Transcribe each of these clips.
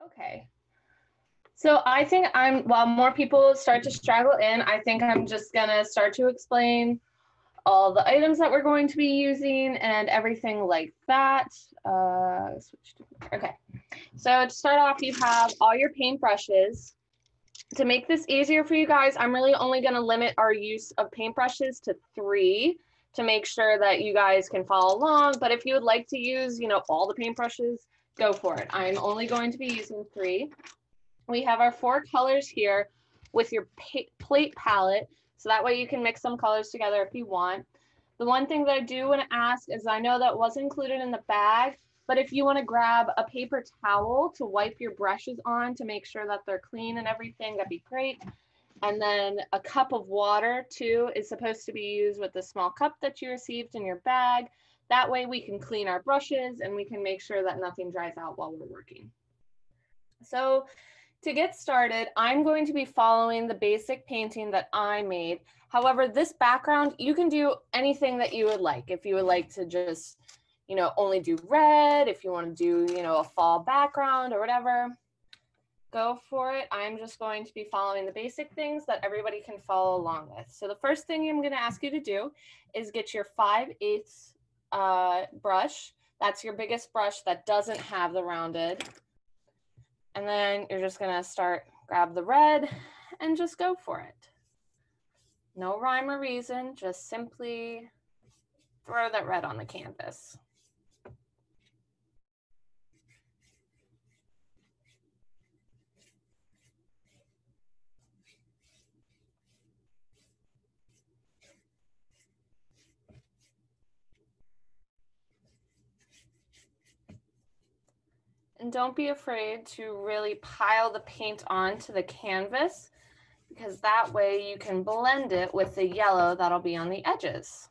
Okay. So I think while more people start to straggle in, I think I'm just gonna start to explain all the items that we're going to be using and everything like that. Okay. So to start off, you have all your paintbrushes. To make this easier for you guys, I'm really only gonna limit our use of paintbrushes to 3 to make sure that you guys can follow along. But if you would like to use, all the paintbrushes, go for it. I'm only going to be using 3. We have our 4 colors here with your plate palette, so that way you can mix some colors together if you want. The one thing that I do want to ask is, I know that was included in the bag, but if you want to grab a paper towel to wipe your brushes on to make sure that they're clean and everything, that'd be great. And then a cup of water too is supposed to be used with the small cup that you received in your bag. That way we can clean our brushes and we can make sure that nothing dries out while we're working. So to get started, I'm going to be following the basic painting that I made. However, this background, you can do anything that you would like. If you would like to just, only do red, if you want to do, a fall background or whatever, go for it. I'm just going to be following the basic things that everybody can follow along with. So the first thing I'm going to ask you to do is get your 5/8 brush. That's your biggest brush that doesn't have the rounded. And then you're just gonna grab the red and just go for it. No rhyme or reason, just simply throw that red on the canvas. And don't be afraid to really pile the paint onto the canvas, because that way you can blend it with the yellow that'll be on the edges.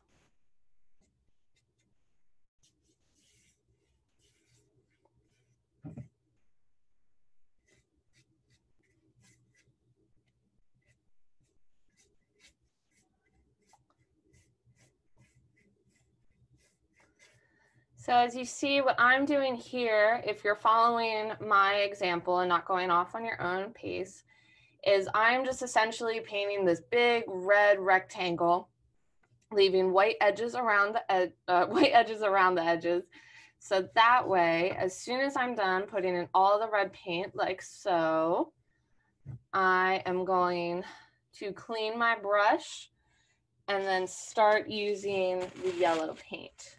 So as you see, what I'm doing here, if you're following my example and not going off on your own pace, is I'm just essentially painting this big red rectangle, leaving white edges around the edges. So that way, as soon as I'm done putting in all the red paint like so, I am going to clean my brush and then start using the yellow paint.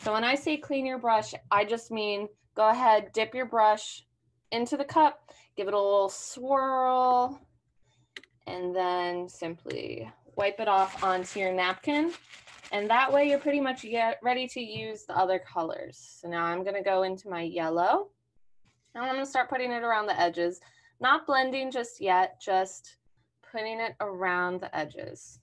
So when I say clean your brush, I just mean go ahead, dip your brush into the cup, give it a little swirl, and then simply wipe it off onto your napkin. And that way you're pretty much ready to use the other colors. So now I'm gonna go into my yellow. And I'm gonna start putting it around the edges. Not blending just yet, just putting it around the edges.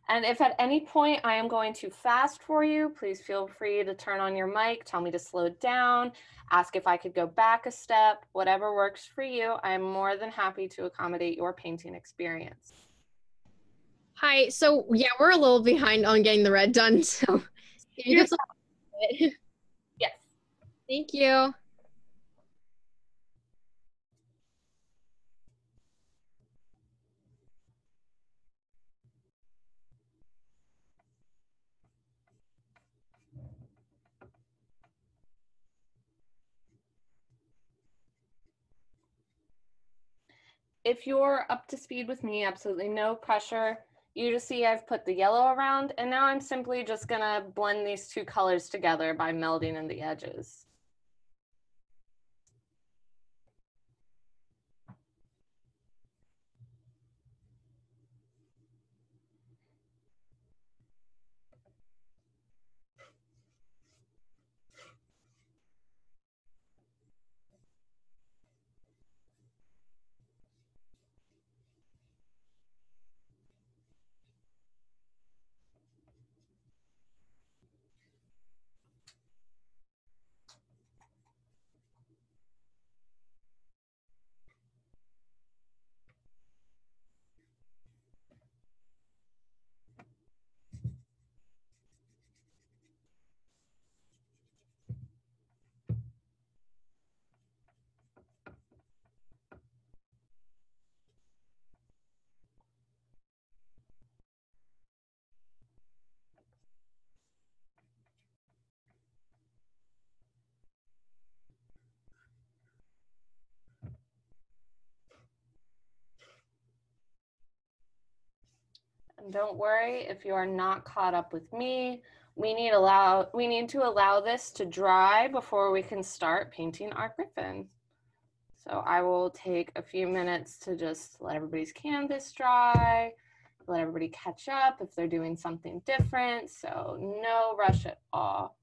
And if at any point I am going too fast for you, please feel free to turn on your mic, tell me to slow down, ask if I could go back a step, whatever works for you. I'm more than happy to accommodate your painting experience. Hi, so yeah, we're a little behind on getting the red done, so if you could it. Yes. Thank you. If you're up to speed with me, absolutely no pressure. You just see I've put the yellow around, and now I'm simply just gonna blend these 2 colors together by melding in the edges. And don't worry if you are not caught up with me. We need to allow this to dry before we can start painting our griffin. So I will take a few minutes to just let everybody's canvas dry, let everybody catch up if they're doing something different. So no rush at all.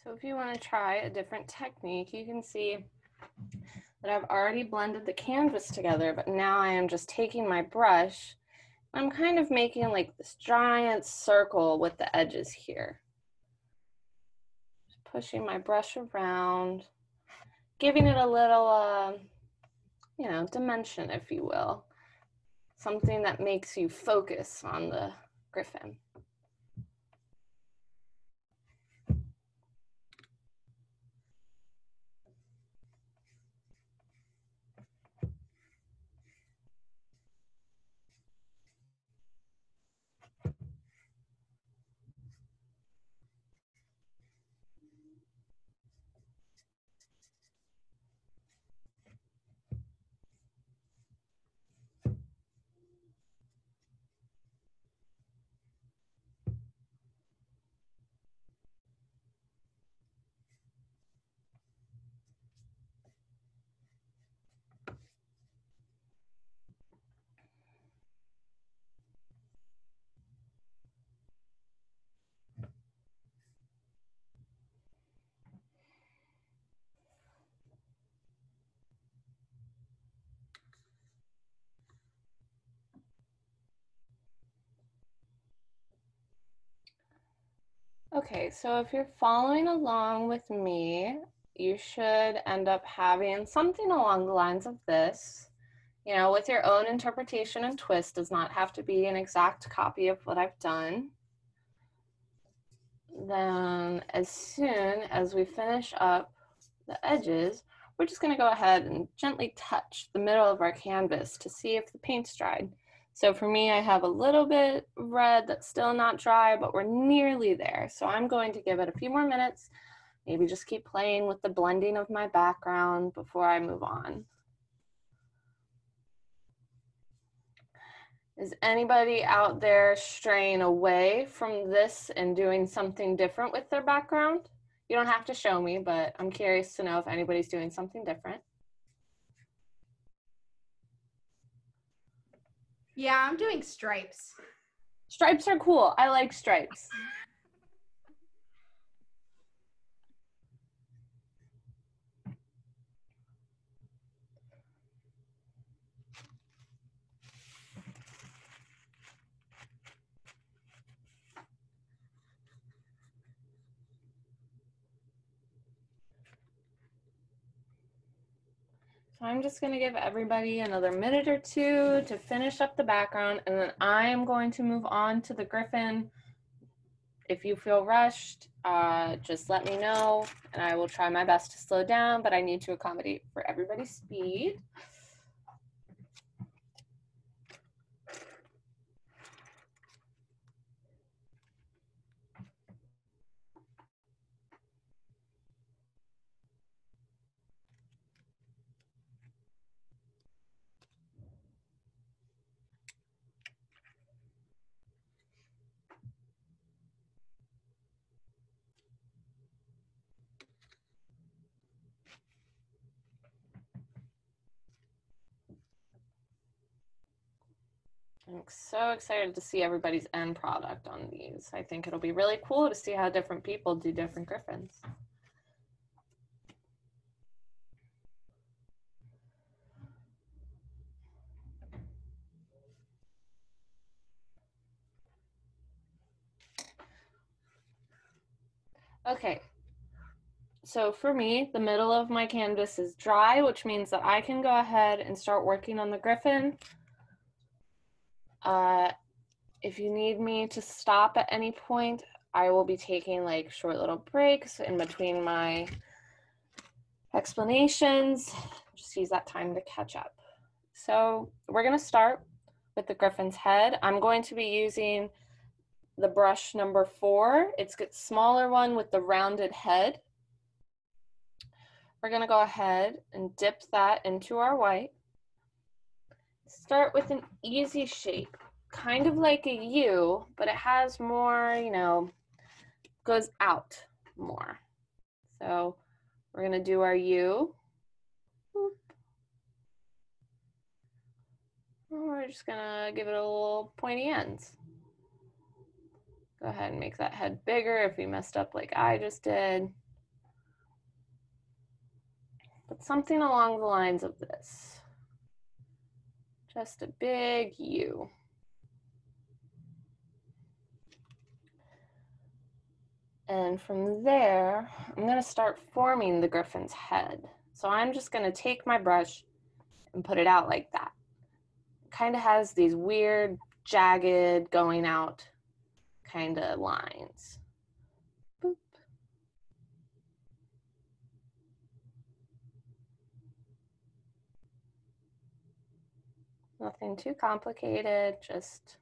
So if you want to try a different technique, you can see that I've already blended the canvas together, but now I am just taking my brush. I'm kind of making like this giant circle with the edges here. Just pushing my brush around, giving it a little, dimension, if you will. Something that makes you focus on the griffin. Okay, so if you're following along with me, you should end up having something along the lines of this, with your own interpretation and twist. Does not have to be an exact copy of what I've done. Then as soon as we finish up the edges, we're just gonna go ahead and gently touch the middle of our canvas to see if the paint's dried. So for me, I have a little bit red that's still not dry, but we're nearly there. So I'm going to give it a few more minutes, maybe just keep playing with the blending of my background before I move on. Is anybody out there straying away from this and doing something different with their background? You don't have to show me, but I'm curious to know if anybody's doing something different. Yeah, I'm doing stripes. Stripes are cool. I like stripes. So I'm just going to give everybody another minute or two to finish up the background, and then I am going to move on to the griffin. If you feel rushed, just let me know, and I will try my best to slow down, but I need to accommodate for everybody's speed. I'm so excited to see everybody's end product on these. I think it'll be really cool to see how different people do different griffins. Okay, so for me, the middle of my canvas is dry, which means that I can go ahead and start working on the griffin. If you need me to stop at any point, I will be taking like short little breaks in between my explanations. Just use that time to catch up. So we're gonna start with the griffin's head. I'm going to be using the brush number 4. It's a smaller one with the rounded head. We're gonna go ahead and dip that into our white. Start with an easy shape, kind of like a U, but it has more, you know, goes out more. So we're gonna do our U. We're just gonna give it a little pointy ends. Go ahead and make that head bigger if we messed up like I just did. But something along the lines of this. Just a big U. And from there, I'm gonna start forming the griffin's head. So I'm just gonna take my brush and put it out like that. It kind of has these weird, jagged, going out kind of lines. Boop. Nothing too complicated, just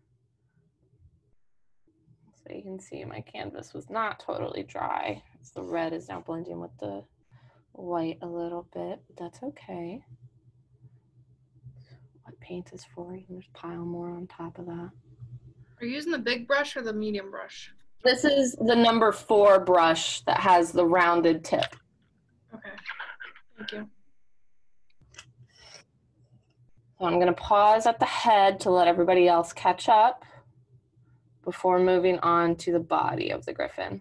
so you can see my canvas was not totally dry. The red is now blending with the white a little bit, but that's okay. What paint is for, you can just pile more on top of that. Are you using the big brush or the medium brush? This is the number 4 brush that has the rounded tip. Okay, thank you. So I'm gonna pause at the head to let everybody else catch up before moving on to the body of the griffin.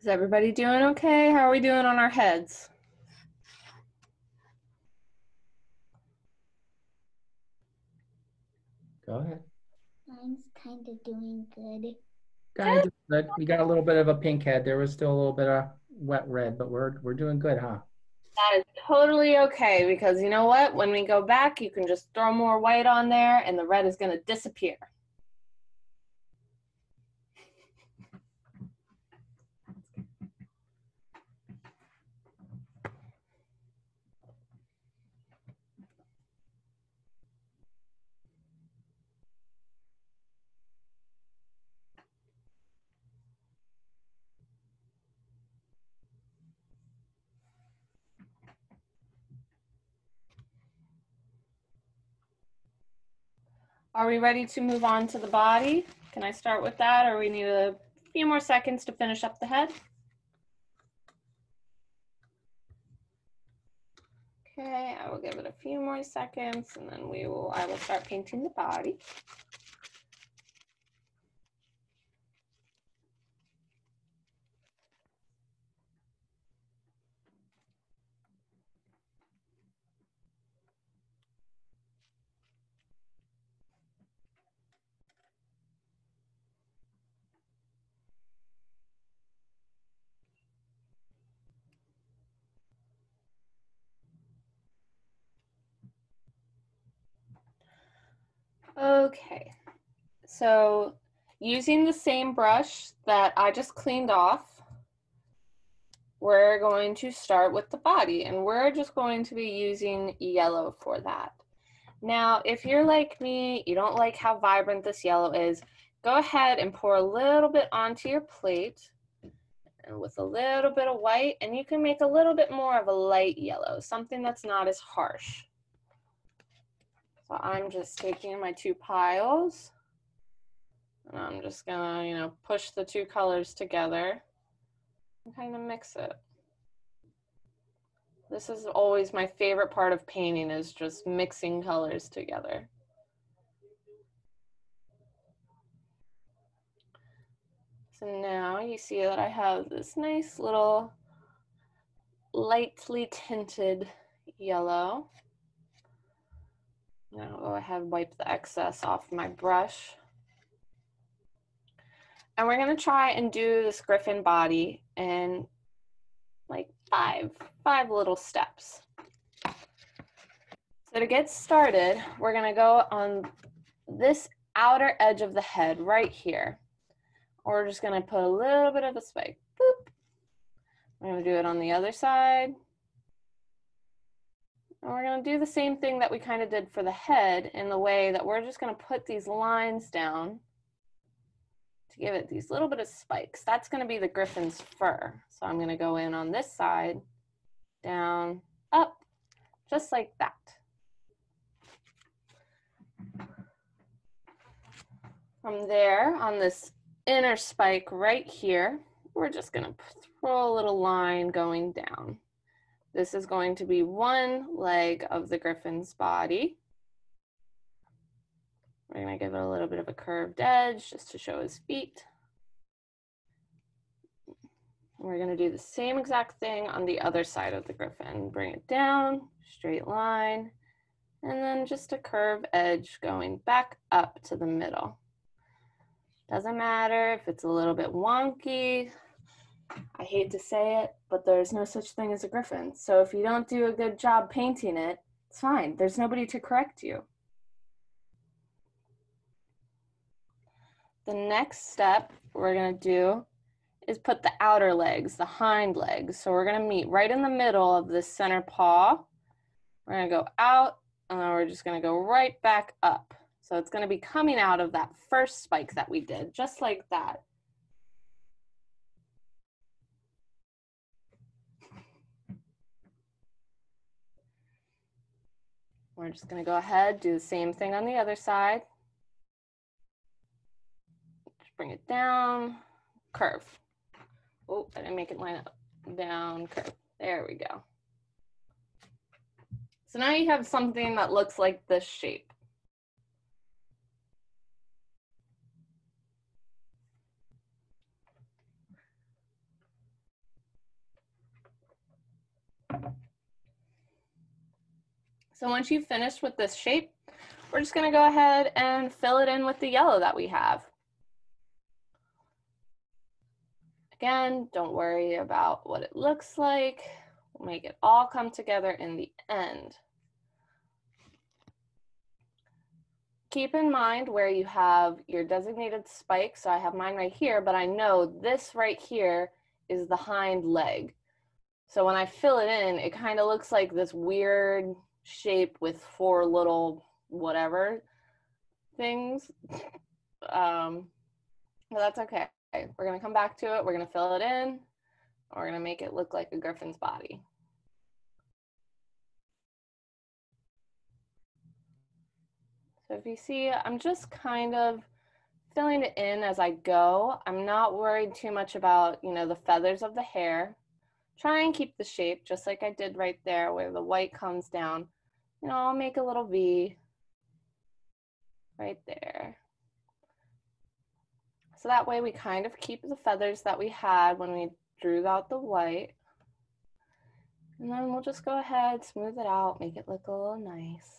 Is everybody doing okay? How are we doing on our heads? Go ahead. Mine's kind of doing good. Kind of good. We got a little bit of a pink head. There was still a little bit of wet red, but we're doing good, huh? That is totally okay, because you know what? When we go back, you can just throw more white on there and the red is going to disappear. Are we ready to move on to the body? Can I start with that, or we need a few more seconds to finish up the head? Okay, I will give it a few more seconds and then I will start painting the body. Okay, so using the same brush that I just cleaned off, we're going to start with the body, and we're just going to be using yellow for that. Now, if you're like me, you don't like how vibrant this yellow is, go ahead and pour a little bit onto your plate and with a little bit of white, and you can make a little bit more of a light yellow, something that's not as harsh. So I'm just taking my two piles and I'm just gonna, push the two colors together and kind of mix it. This is always my favorite part of painting, is just mixing colors together. So now you see that I have this nice little lightly tinted yellow. Now I'll go ahead and wipe the excess off my brush. And we're gonna try and do this griffin body in like five little steps. So to get started, we're gonna go on this outer edge of the head right here. We're just gonna put a little bit of a spike, boop. We're gonna do it on the other side. And we're gonna do the same thing that we kind of did for the head, in the way that we're just gonna put these lines down to give it these little bit of spikes. That's gonna be the griffin's fur. So I'm gonna go in on this side, down, up, just like that. From there, on this inner spike right here, we're just gonna throw a little line going down. This is going to be one leg of the griffin's body. We're gonna give it a little bit of a curved edge just to show his feet. We're gonna do the same exact thing on the other side of the griffin. Bring it down, straight line, and then just a curved edge going back up to the middle. Doesn't matter if it's a little bit wonky. I hate to say it, but there's no such thing as a griffin. So if you don't do a good job painting it, it's fine. There's nobody to correct you. The next step we're gonna do is put the outer legs, the hind legs. So we're gonna meet right in the middle of this center paw. We're gonna go out, and then we're just gonna go right back up. So it's gonna be coming out of that first spike that we did, just like that. We're just gonna go ahead, do the same thing on the other side. Just bring it down, curve. Oh, I didn't make it line up. Down, curve. There we go. So now you have something that looks like this shape. So once you've finished with this shape, we're just gonna go ahead and fill it in with the yellow that we have. Again, don't worry about what it looks like. We'll make it all come together in the end. Keep in mind where you have your designated spike. So I have mine right here, but I know this right here is the hind leg. So when I fill it in, it kind of looks like this weird shape with four little whatever things. But that's okay. We're gonna come back to it. We're gonna fill it in. We're gonna make it look like a griffin's body. So if you see, I'm just kind of filling it in as I go. I'm not worried too much about, you know, the feathers of the hair. Try and keep the shape just like I did right there where the white comes down. You know, I'll make a little V right there. So that way we kind of keep the feathers that we had when we drew out the white. And then we'll just go ahead, smooth it out, make it look a little nice.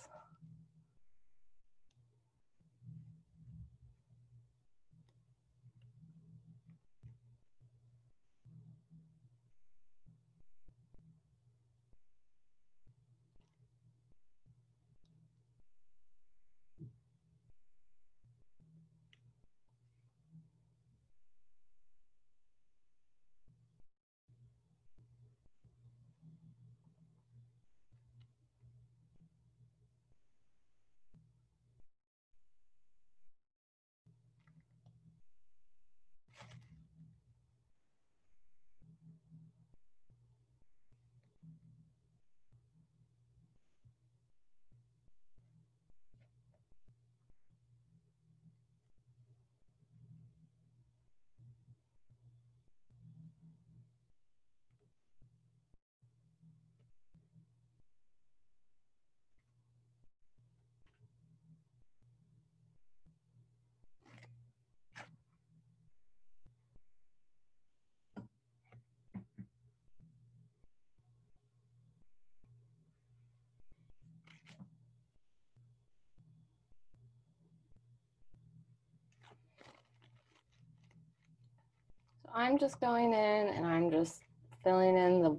So I'm just going in and I'm just filling in the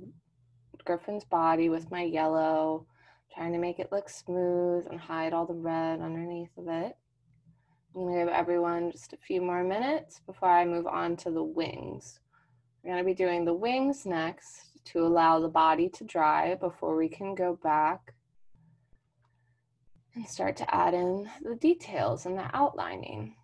griffin's body with my yellow, trying to make it look smooth and hide all the red underneath of it. I'm going to give everyone just a few more minutes before I move on to the wings. We're going to be doing the wings next to allow the body to dry before we can go back and start to add in the details and the outlining.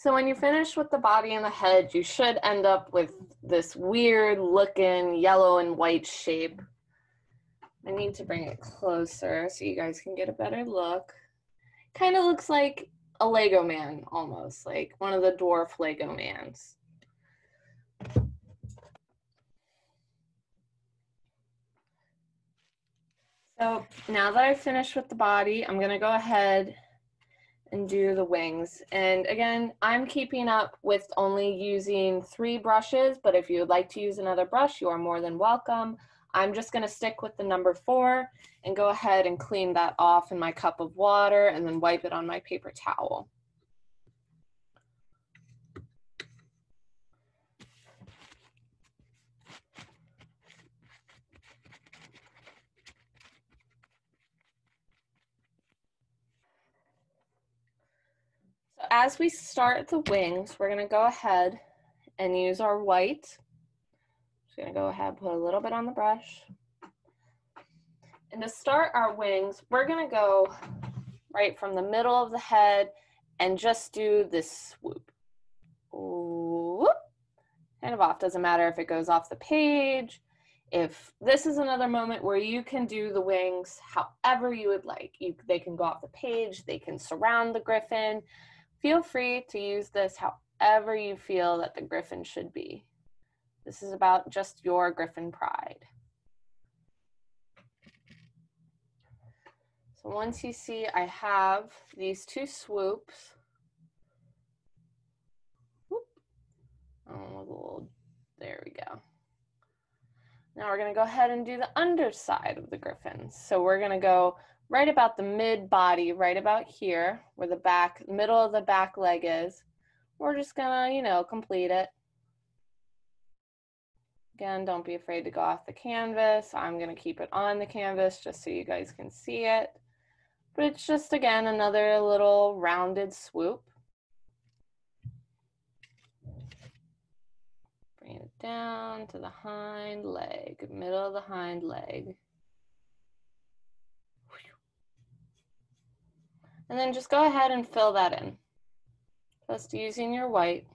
So when you finish with the body and the head, you should end up with this weird looking yellow and white shape. I need to bring it closer so you guys can get a better look. Kind of looks like a Lego man almost, like one of the dwarf Lego mans. So now that I've finished with the body, I'm gonna go ahead and do the wings. And again, I'm keeping up with only using 3 brushes, but if you would like to use another brush, you are more than welcome. I'm just gonna stick with the number 4 and go ahead and clean that off in my cup of water and then wipe it on my paper towel. So as we start the wings, we're gonna go ahead and use our white. Just gonna go ahead and put a little bit on the brush. And to start our wings, we're gonna go right from the middle of the head and just do this swoop. Whoop. Kind of off, doesn't matter if it goes off the page. If this is another moment where you can do the wings however you would like. They can go off the page, they can surround the griffin. Feel free to use this however you feel that the griffin should be. This is about just your griffin pride. So once you see I have these 2 swoops, whoop, there we go. Now we're gonna go ahead and do the underside of the griffin. So we're gonna go right about the mid body, right about here, where the back, middle of the back leg is. We're just gonna, you know, complete it. Again, don't be afraid to go off the canvas. I'm gonna keep it on the canvas just so you guys can see it. But it's just, again, another little rounded swoop. Bring it down to the hind leg, middle of the hind leg. And then just go ahead and fill that in. Just using your white.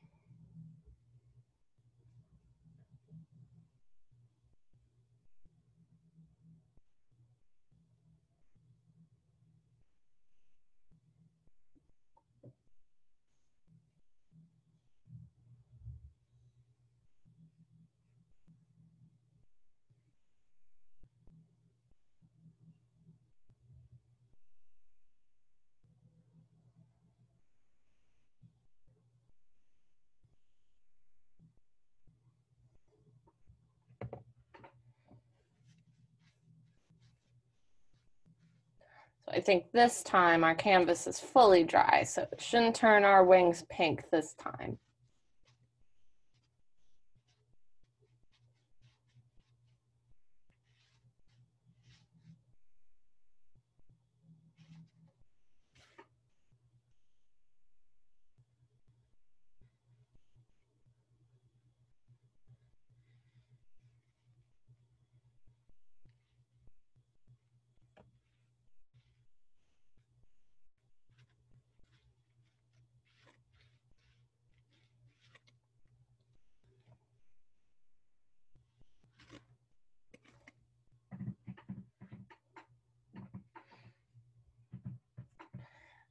So I think this time our canvas is fully dry, so it shouldn't turn our wings pink this time.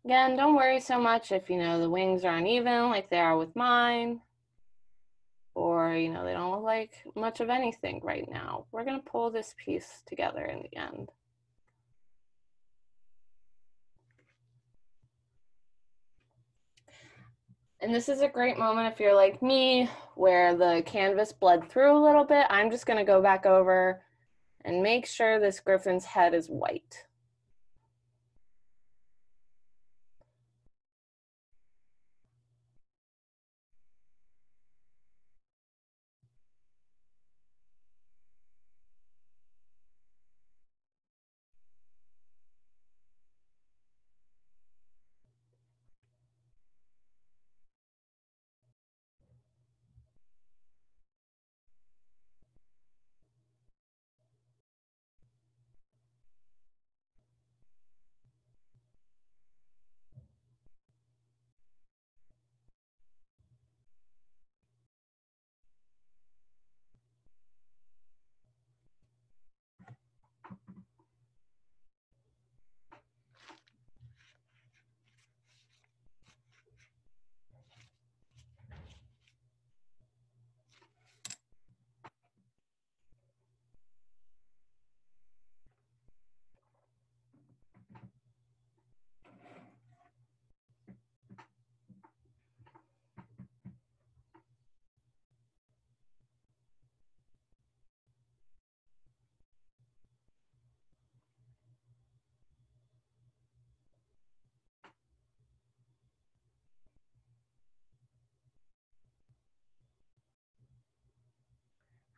Again, don't worry so much if, the wings are uneven like they are with mine, or, they don't look like much of anything right now. We're gonna pull this piece together in the end. And this is a great moment if you're like me, where the canvas bled through a little bit. I'm just gonna go back over and make sure this griffin's head is white.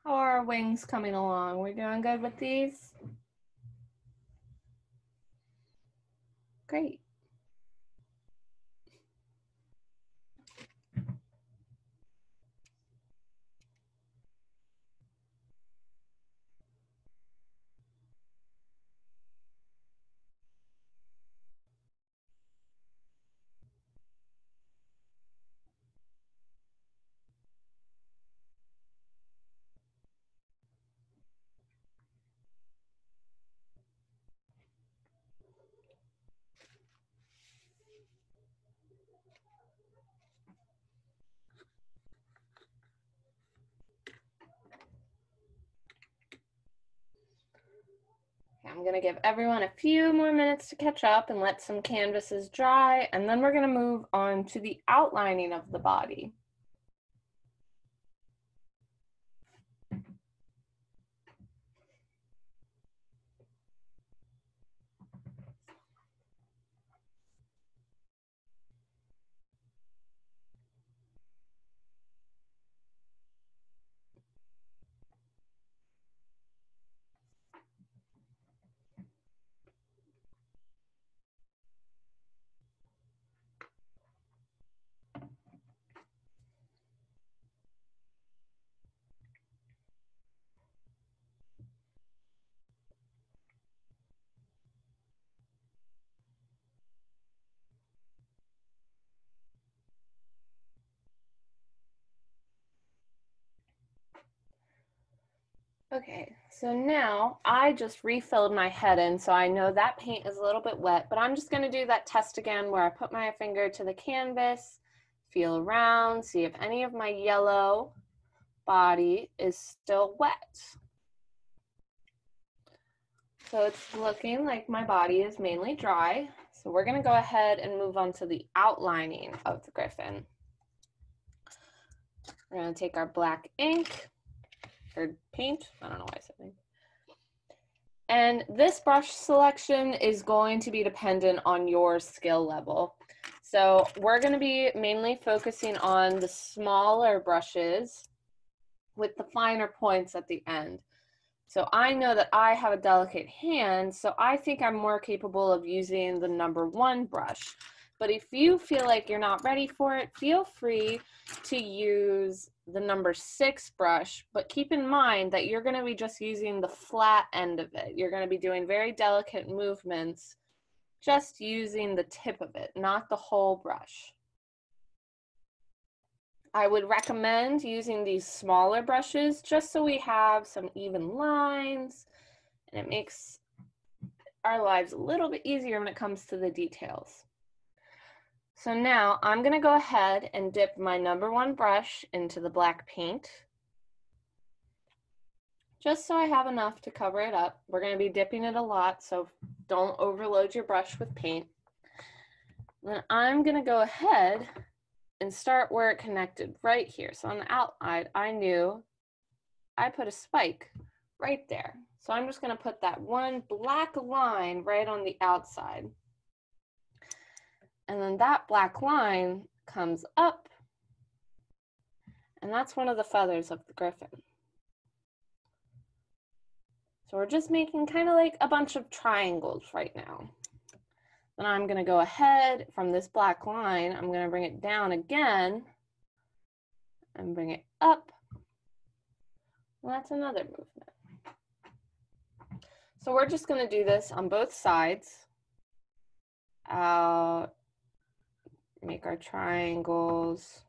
How are our wings coming along? We're doing good with these? Great. I'm gonna give everyone a few more minutes to catch up and let some canvases dry, and then we're gonna move on to the outlining of the body. Okay, so now I just refilled my head in, so I know that paint is a little bit wet, but I'm just gonna do that test again where I put my finger to the canvas, feel around, see if any of my yellow body is still wet. So it's looking like my body is mainly dry. So we're gonna go ahead and move on to the outlining of the griffin. We're gonna take our black ink, or paint, I don't know why I said ink. And this brush selection is going to be dependent on your skill level. So we're going to be mainly focusing on the smaller brushes with the finer points at the end. So I know that I have a delicate hand, so I think I'm more capable of using the number 1 brush. But if you feel like you're not ready for it, feel free to use the number 6 brush, but keep in mind that you're going to be just using the flat end of it. You're going to be doing very delicate movements, just using the tip of it, not the whole brush. I would recommend using these smaller brushes just so we have some even lines, and it makes our lives a little bit easier when it comes to the details. So now I'm going to go ahead and dip my number 1 brush into the black paint, just so I have enough to cover it up. We're going to be dipping it a lot, so don't overload your brush with paint. Then I'm going to go ahead and start where it connected, right here. So on the outside, I knew I put a spike right there. So I'm just going to put that one black line right on the outside. And then that black line comes up, and that's one of the feathers of the griffin. So we're just making kind of like a bunch of triangles right now. Then I'm going to go ahead from this black line, I'm going to bring it down again and bring it up. And that's another movement. So we're just going to do this on both sides. Out. Make our triangles.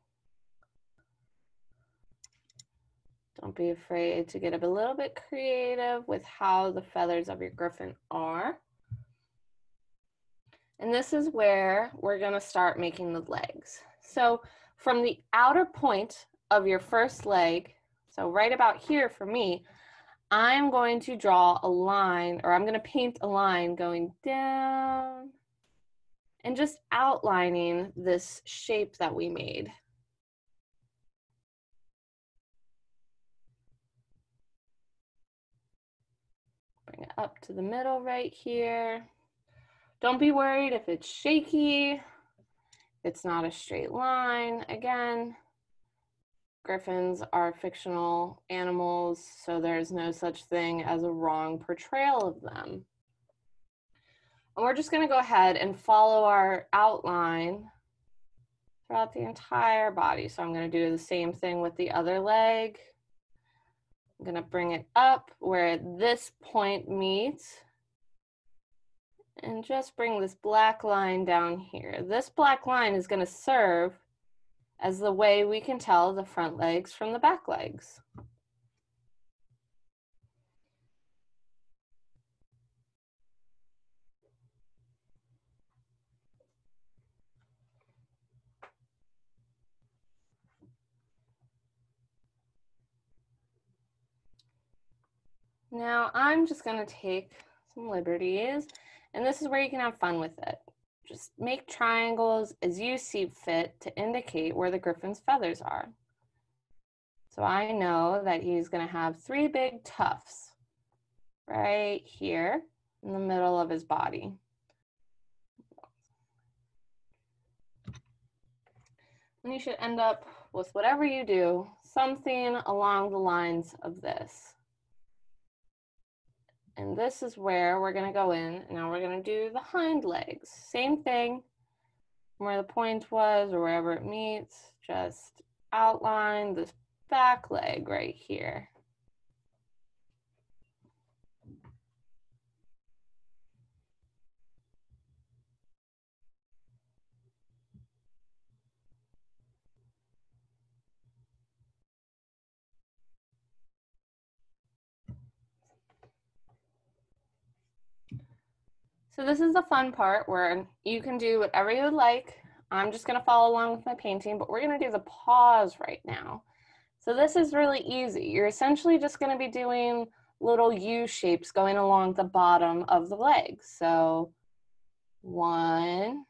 Don't be afraid to get a little bit creative with how the feathers of your griffin are. And this is where we're going to start making the legs. So from the outer point of your first leg, so right about here for me, I'm going to draw a line, or I'm going to paint a line going down and just outlining this shape that we made. Bring it up to the middle right here. Don't be worried if it's shaky, it's not a straight line. Again, griffins are fictional animals, so there's no such thing as a wrong portrayal of them. And we're just going to go ahead and follow our outline throughout the entire body. So I'm going to do the same thing with the other leg. I'm going to bring it up where this point meets and just bring this black line down here. This black line is going to serve as the way we can tell the front legs from the back legs. Now I'm just going to take some liberties, and this is where you can have fun with it. Just make triangles as you see fit to indicate where the griffin's feathers are. So I know that he's going to have 3 big tufts right here in the middle of his body. And you should end up with, whatever you do, something along the lines of this. And this is where we're going to go in. Now we're going to do the hind legs. Same thing, where the point was or wherever it meets, just outline this back leg right here. So this is the fun part where you can do whatever you would like. I'm just going to follow along with my painting, but we're going to do the paws right now. So this is really easy. You're essentially just going to be doing little U shapes going along the bottom of the legs. So 1,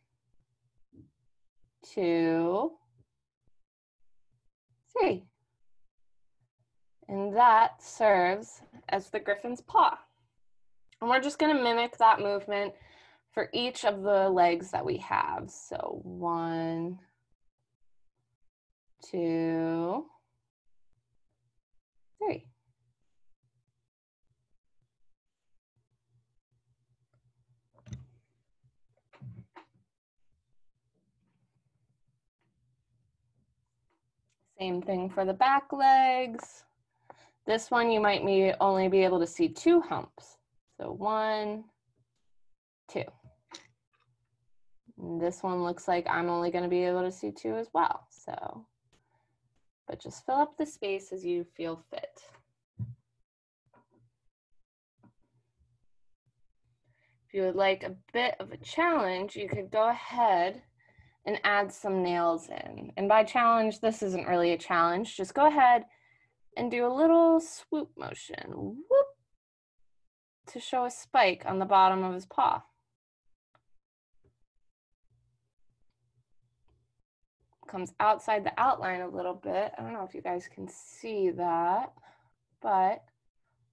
2, 3. And that serves as the griffin's paw. And we're just going to mimic that movement for each of the legs that we have. So 1, 2, 3. Same thing for the back legs. This one you might only be able to see 2 humps. So 1, 2. And this one looks like I'm only going to be able to see 2 as well. So, but just fill up the space as you feel fit. If you would like a bit of a challenge, you could go ahead and add some nails in. And by challenge, this isn't really a challenge. Just go ahead and do a little swoop motion, whoop, to show a spike on the bottom of his paw. Comes outside the outline a little bit. I don't know if you guys can see that, but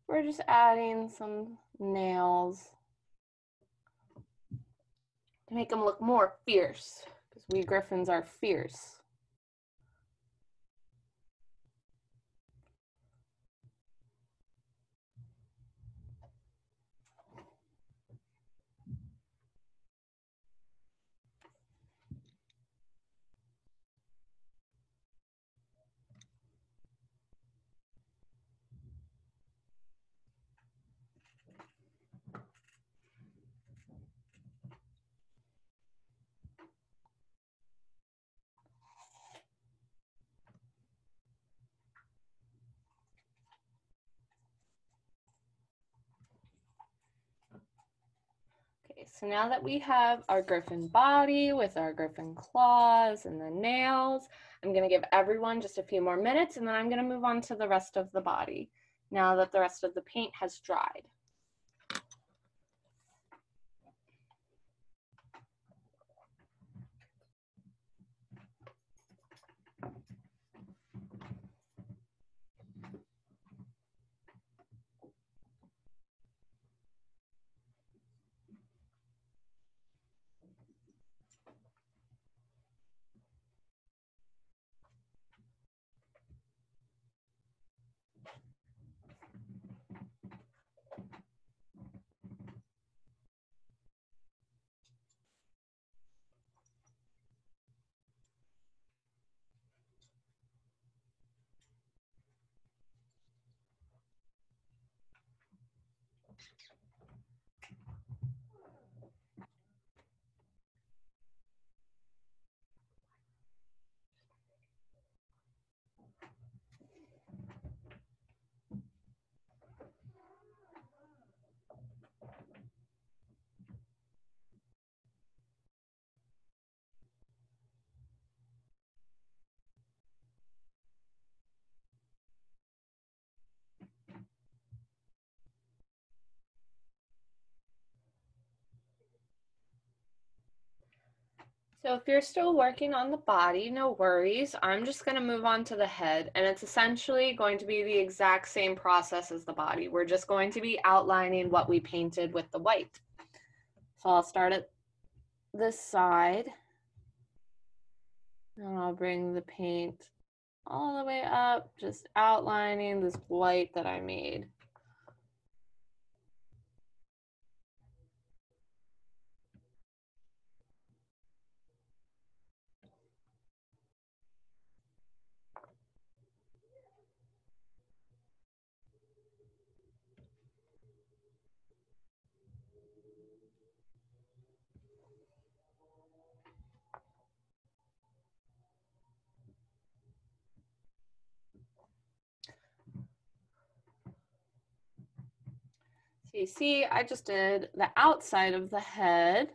we're just adding some nails to make them look more fierce, because we griffins are fierce. Okay, so now that we have our griffin body with our griffin claws and the nails, I'm going to give everyone just a few more minutes, and then I'm going to move on to the rest of the body now that the rest of the paint has dried. So if you're still working on the body, no worries. I'm just going to move on to the head, and it's essentially going to be the exact same process as the body. We're just going to be outlining what we painted with the white. So I'll start at this side, and I'll bring the paint all the way up, just outlining this white that I made. So you see, I just did the outside of the head.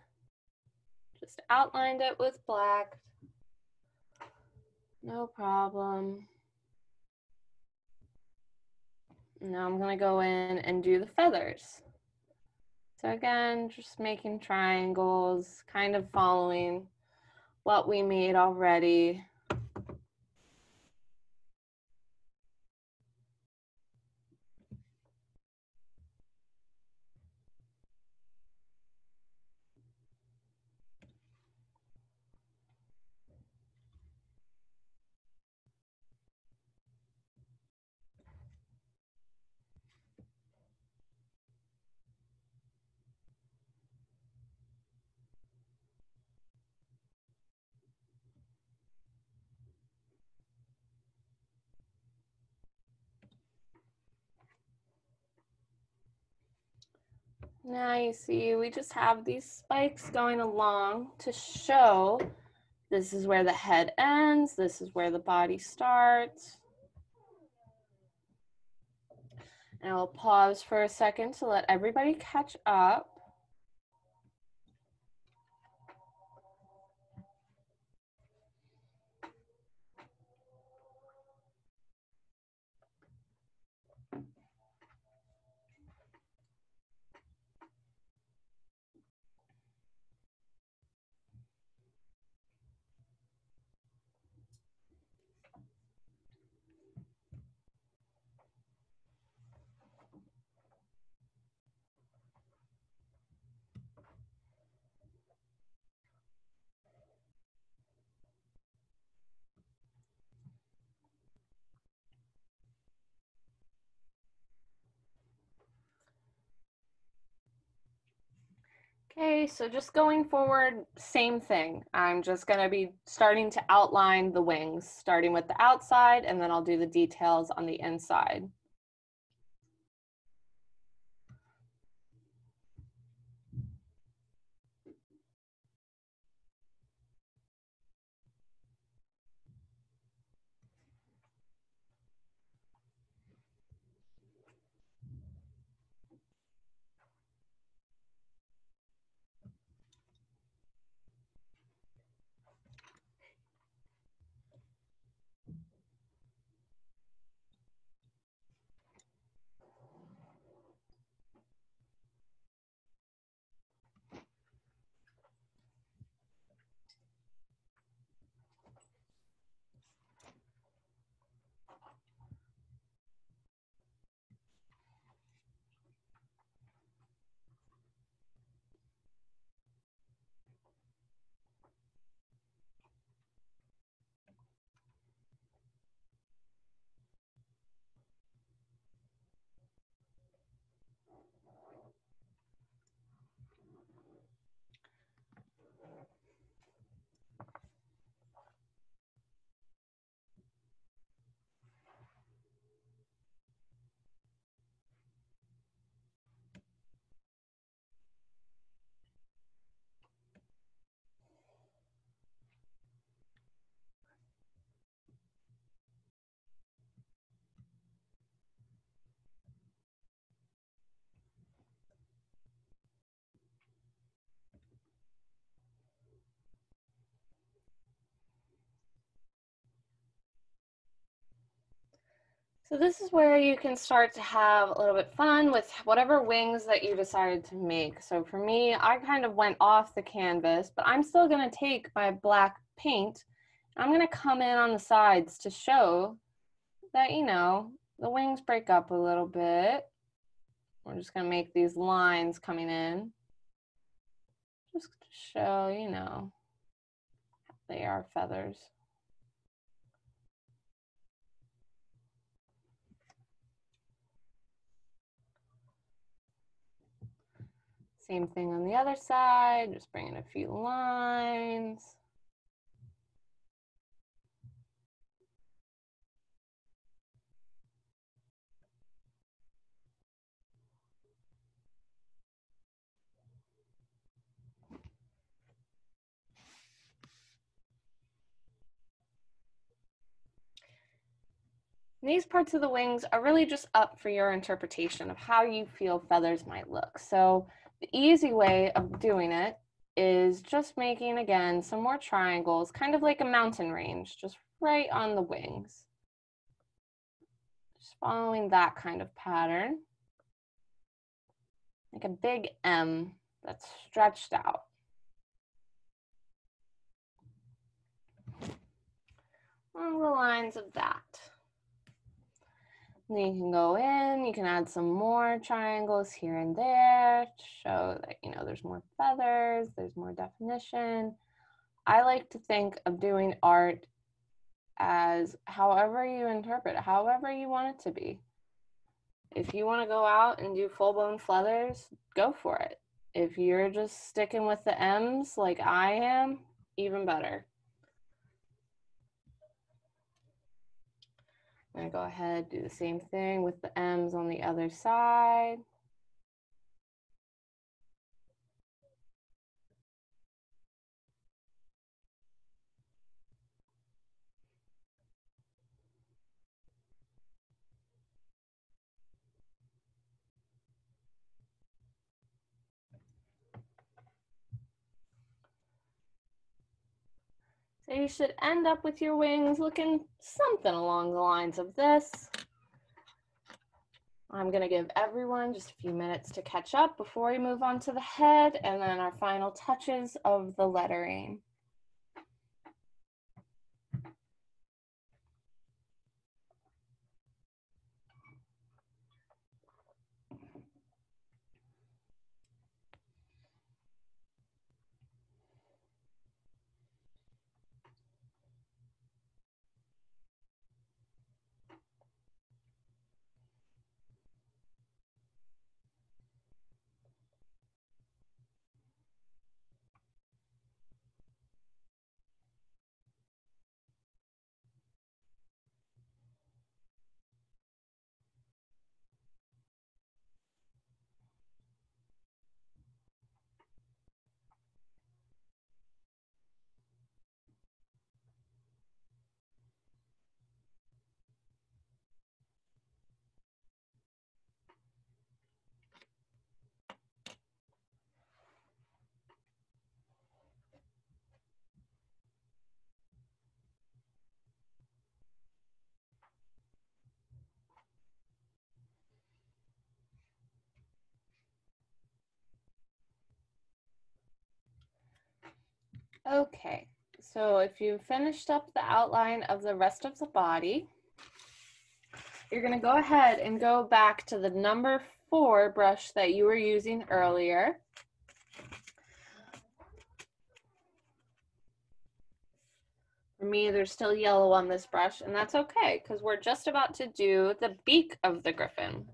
Just outlined it with black. No problem. Now I'm gonna go in and do the feathers. So again, just making triangles, kind of following what we made already. Now you see we just have these spikes going along to show this is where the head ends, this is where the body starts. And I'll pause for a second to let everybody catch up. Okay, so just going forward, same thing. I'm just going to be starting to outline the wings, starting with the outside, and then I'll do the details on the inside. So this is where you can start to have a little bit fun with whatever wings that you decided to make. So for me, I kind of went off the canvas, but I'm still going to take my black paint. I'm going to come in on the sides to show that, you know, the wings break up a little bit. We're just going to make these lines coming in. Just to show, you know, they are feathers. Same thing on the other side, just bring in a few lines. These parts of the wings are really just up for your interpretation of how you feel feathers might look. So the easy way of doing it is just making, again, some more triangles, kind of like a mountain range, just right on the wings. Just following that kind of pattern. Like a big M that's stretched out. Along the lines of that. Then you can go in, you can add some more triangles here and there to show that, you know, there's more feathers, there's more definition. I like to think of doing art as however you interpret it, however you want it to be. If you want to go out and do full-blown feathers, go for it. If you're just sticking with the M's like I am, even better. I'm gonna go ahead, do the same thing with the M's on the other side. So you should end up with your wings looking something along the lines of this. I'm gonna give everyone just a few minutes to catch up before we move on to the head and then our final touches of the lettering. Okay, so if you've finished up the outline of the rest of the body, you're gonna go ahead and go back to the number 4 brush that you were using earlier. For me, there's still yellow on this brush, and that's okay, because we're just about to do the beak of the griffin.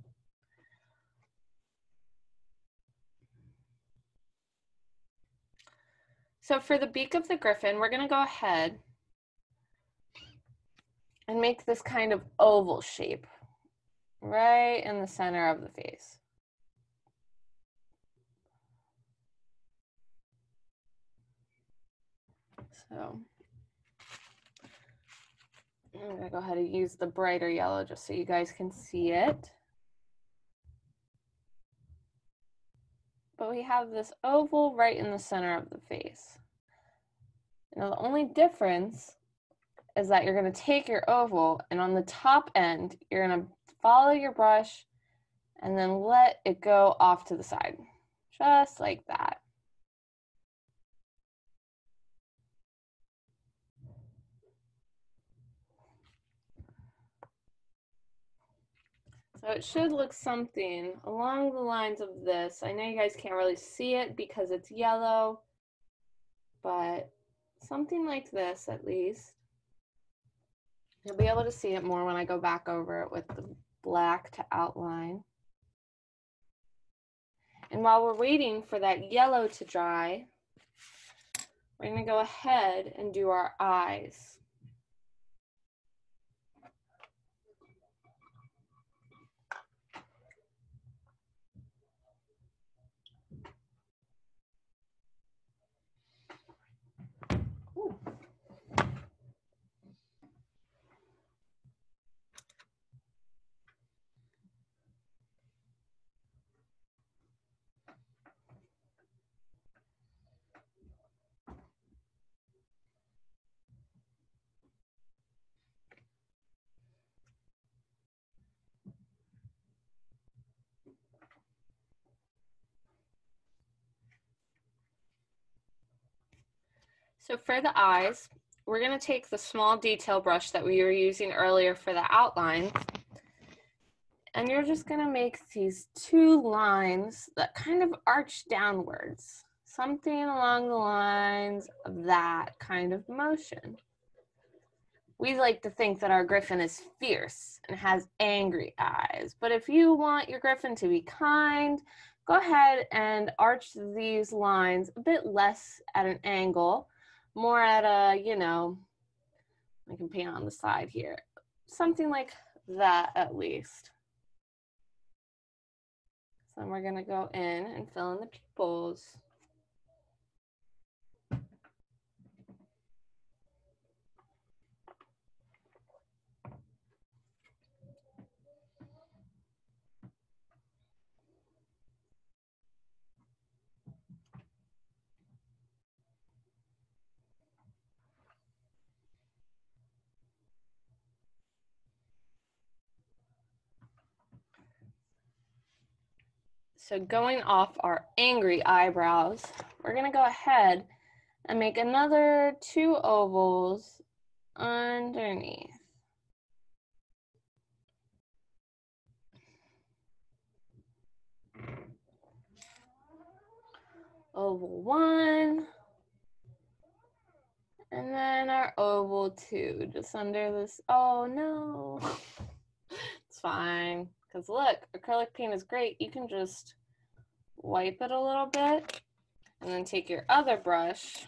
So for the beak of the griffin, we're gonna go ahead and make this kind of oval shape right in the center of the face. So I'm gonna go ahead and use the brighter yellow just so you guys can see it. But we have this oval right in the center of the face. Now the only difference is that you're going to take your oval and on the top end, you're going to follow your brush and then let it go off to the side, just like that. So it should look something along the lines of this. I know you guys can't really see it because it's yellow, but something like this at least. You'll be able to see it more when I go back over it with the black to outline. And while we're waiting for that yellow to dry, we're going to go ahead and do our eyes. So for the eyes, we're going to take the small detail brush that we were using earlier for the outline, and you're just going to make these two lines that kind of arch downwards, something along the lines of that kind of motion. We like to think that our griffin is fierce and has angry eyes, but if you want your griffin to be kind, go ahead and arch these lines a bit less at an angle, more at a, you know, I can paint on the side here, something like that at least. So then we're going to go in and fill in the pupils. So going off our angry eyebrows, we're going to go ahead and make another two ovals underneath. Oval 1, and then our oval 2, just under this. Oh no, it's fine, because look, acrylic paint is great. You can just wipe it a little bit, and then take your other brush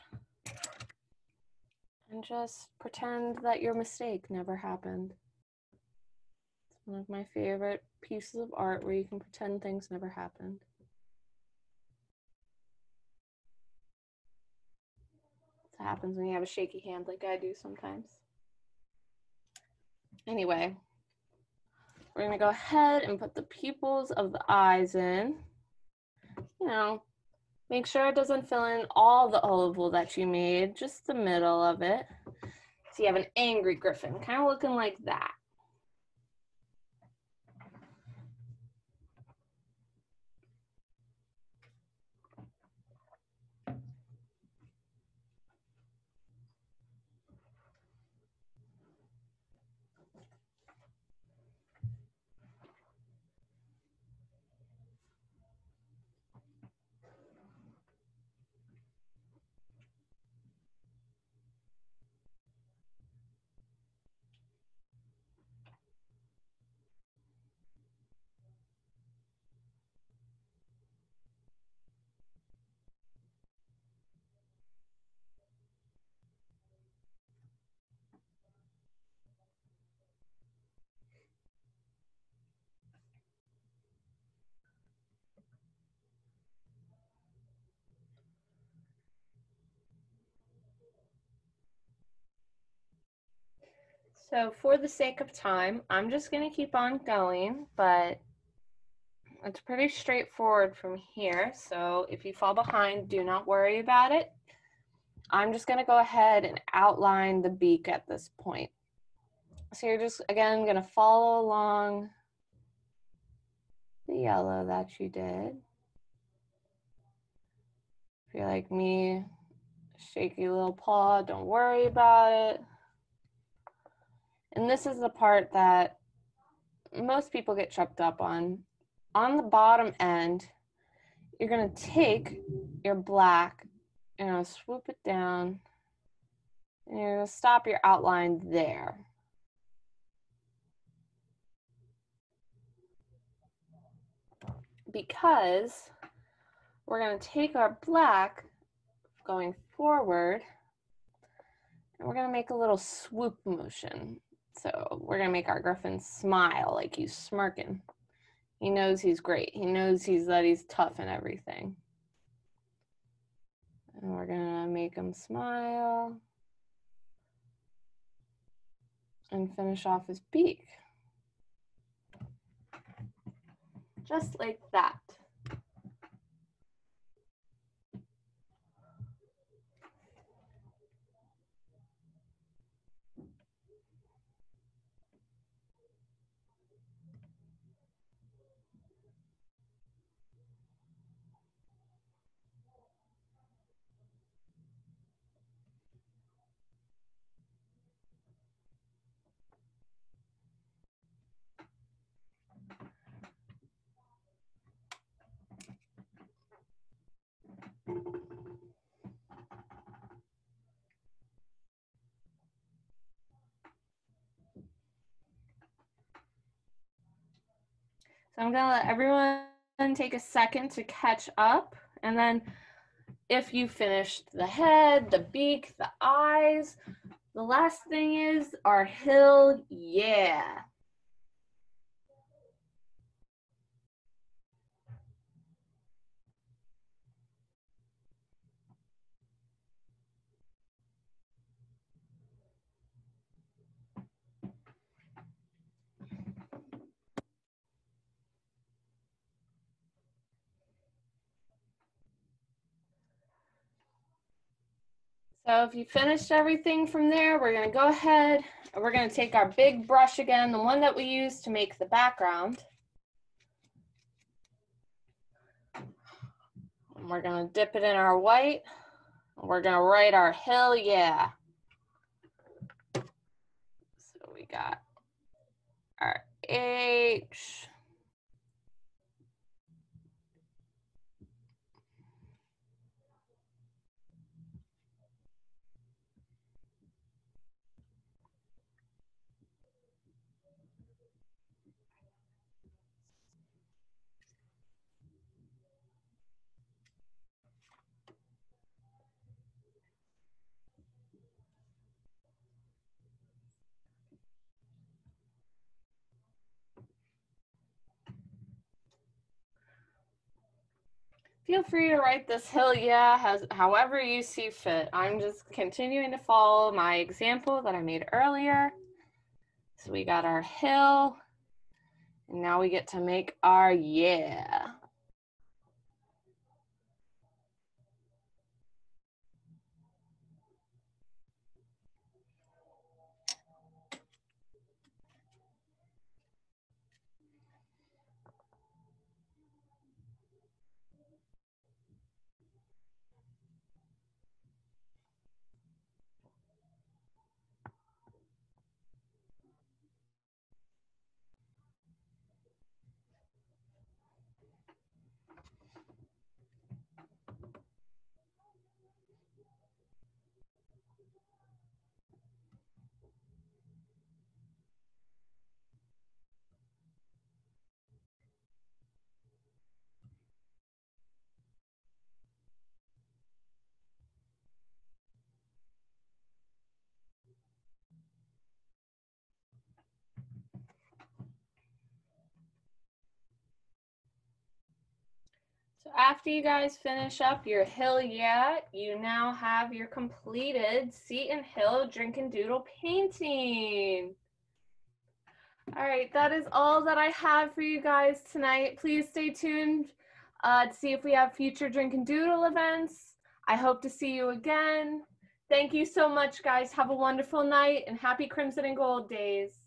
and just pretend that your mistake never happened. It's one of my favorite pieces of art where you can pretend things never happened. That happens when you have a shaky hand like I do sometimes. Anyway, we're gonna go ahead and put the pupils of the eyes in. You know, make sure it doesn't fill in all the oval that you made, just the middle of it. So you have an angry griffin, kind of looking like that. So for the sake of time, I'm just going to keep on going, but it's pretty straightforward from here. So if you fall behind, do not worry about it. I'm just going to go ahead and outline the beak at this point. So you're just, again, going to follow along the yellow that you did. If you're like me, shaky little paw, don't worry about it. And this is the part that most people get tripped up on. On the bottom end, you're going to take your black, you're going to swoop it down, and you're going to stop your outline there. Because we're going to take our black going forward, and we're going to make a little swoop motion. So we're going to make our griffin smile like he's smirking. He knows he's great. He knows that he's tough and everything. And we're going to make him smile and finish off his beak. Just like that. So I'm gonna let everyone take a second to catch up. And then if you finished the head, the beak, the eyes, the last thing is our hill, yeah. So if you finished everything from there, we're gonna go ahead and we're gonna take our big brush again, the one that we used to make the background. And we're gonna dip it in our white. And we're gonna write our hill, yeah. So we got our H. Feel free to write this hill, yeah, however you see fit. I'm just continuing to follow my example that I made earlier. So we got our hill, and now we get to make our yeah. So after you guys finish up your hill yeah, you now have your completed Seton Hill Drink and Doodle painting. All right, that is all that I have for you guys tonight. Please stay tuned to see if we have future Drink and Doodle events. I hope to see you again. Thank you so much, guys. Have a wonderful night and happy Crimson and Gold days.